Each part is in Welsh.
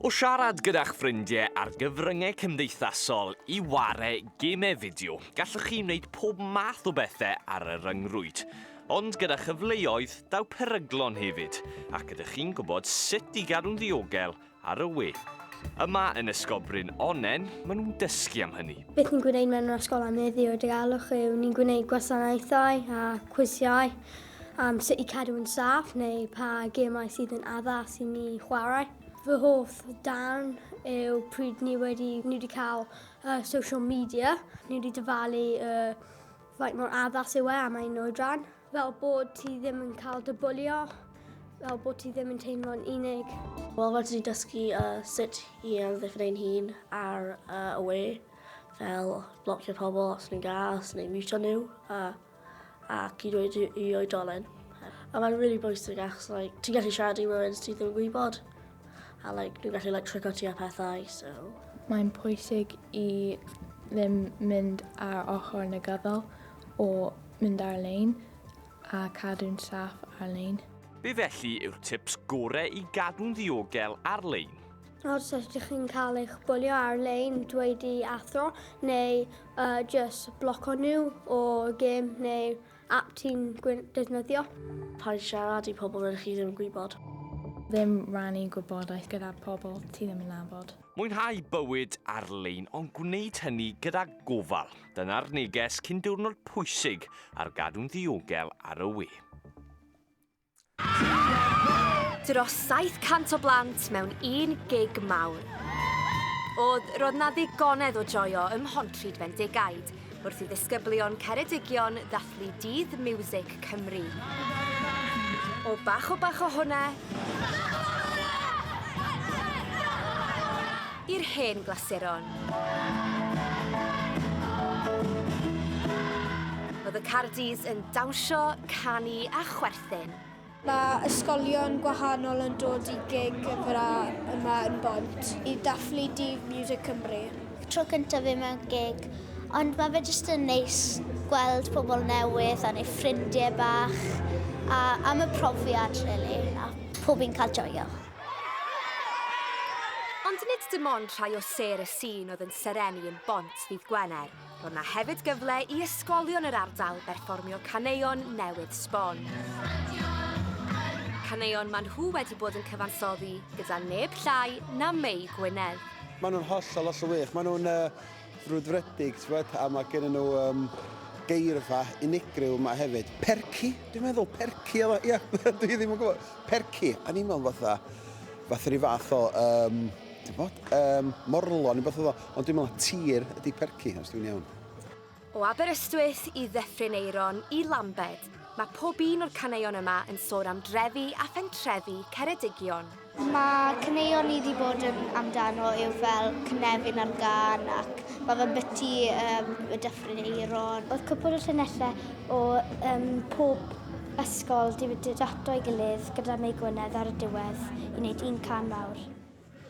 O siarad gyda'ch ffrindiau ar gyfryngau cymdeithasol i ware gemau fideo, gallwch chi wneud pob math o bethau ar y ryngrwyd. Ond gyda chyfleoedd daw peryglon hefyd, ac ydych chi'n gwybod sut i gadw'n ddiogel ar y we. Yma yn ysgol Bryn Onen, maen nhw'n dysgu am hynny. Beth ni'n gwneud mewn yr ysgol am ddiwrnod diogelwch yw ni'n gwneud gwasanaethau a cwisiau am sut i cadw'n saff neu pa gemau sydd yn addas i ni chwarae. Fy hoff dan yw pryd ni wedi cael social media. Ni wedi dyfalu faint mor addas yw e am ein oedran. Fel bod ti ddim yn cael dy bwlio, fel bod ti ddim yn teimlo'n unig. Wel, wedi dysgu sut i amddiffyn ein hun ar y we, fel blocio pobl os ni'n gael, os ni'n mutio nhw, ac i dweud i oedolyn. A mae'n really bwysig achos ti'n gallu siarad i rywun sydd ddim yn gwybod. A nhw'n gallu trico ti a pethau, so... Mae'n pwysig i ddim mynd ar ochr negyddol o mynd ar-lein a cadw'n saff ar-lein. Be felly yw'r tips gorau i gadw'n ddiogel ar-lein? Os ydych chi'n cael eich bwlio ar-lein, dweud i athro, neu just bloco nhw o gêm neu app ti'n defnyddio. Paid siarad i pobl rydych chi ddim yn gwybod. Ddim rannu gwybodaeth gyda pobl ti ddim yn nabod. Mwynhau bywyd ar-lein, ond gwneud hynny gyda gofal. Dyna'r neges cyn diwrnod pwysig ar gadw'n ddiogel ar y we. Dros 700 o blant mewn un gig mawr. Roedd na ddigonedd o joio ym Mhontryd Fendigaid wrth i ddisgyblion Ceredigion ddathlu Ddydd Miwsig Cymru. O bach o hwnna i'r hen glasuron. Roedd y Cardy's yn dawnsio, canu a chwerthin. Mae ysgolion gwahanol yn dod i gig yma yn Bont i dathlu Ddydd Miwsig Cymru. Tro cyntaf fi mewn gig, ond mae fe jyst yn neis gweld pobl newydd a neu ffrindiau bach a am y profiad, really, a pob un cael joio. Ond nid dim ond rhai o ser y sîn oedd yn sereni yn Bont ddydd Gwener. Roedd na hefyd gyfle i ysgolion yr ardal berfformio caneuon newydd sbon. Caneuon maen nhw wedi bod yn cyfansoddi gyda neb llai na Mei Gwynedd. Maen nhw'n hollol wych. Maen nhw'n frwdfrydig, a mae gen nhw geirfa unigryw yma hefyd. Perci, dwi'n meddwl, perci, ia, dwi ddim yn gwybod. Perci, a ni'n meddwl fatha rhyw fath o, morlon, ond dwi'n meddwl tir ydi perci, os dwi'n iawn. O Aberystwyth i Ddyffryn Eiron i Lambed, mae pob un o'r caneuon yma yn sôn am drefi a phentrefi Ceredigion. Mae caneuon ni wedi bod amdano yw fel Cynefin ar Gan ac mae fe'n byty y Dyffryn Eiron. Oedd cwpl o llinellau o pob ysgol wedi dato i gilydd gyda Mei Gwynedd ar y diwedd i wneud un can mawr.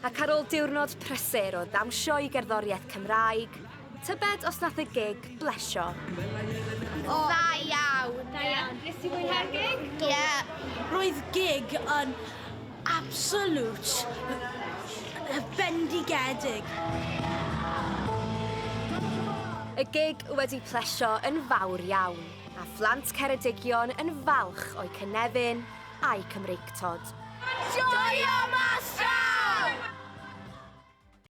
Ac ar ôl diwrnod prysur o ddawnsio i gerddoriaeth Cymraeg, tybed os nath y gig blesio. Dda iawn. Nes ti mwynhau'r gig? Ie. Roedd gig yn absolute bendigedig. Y gig wedi plesio yn fawr iawn, a phlant Ceredigion yn falch o'i cynefin a'i Cymreictod. Joio mas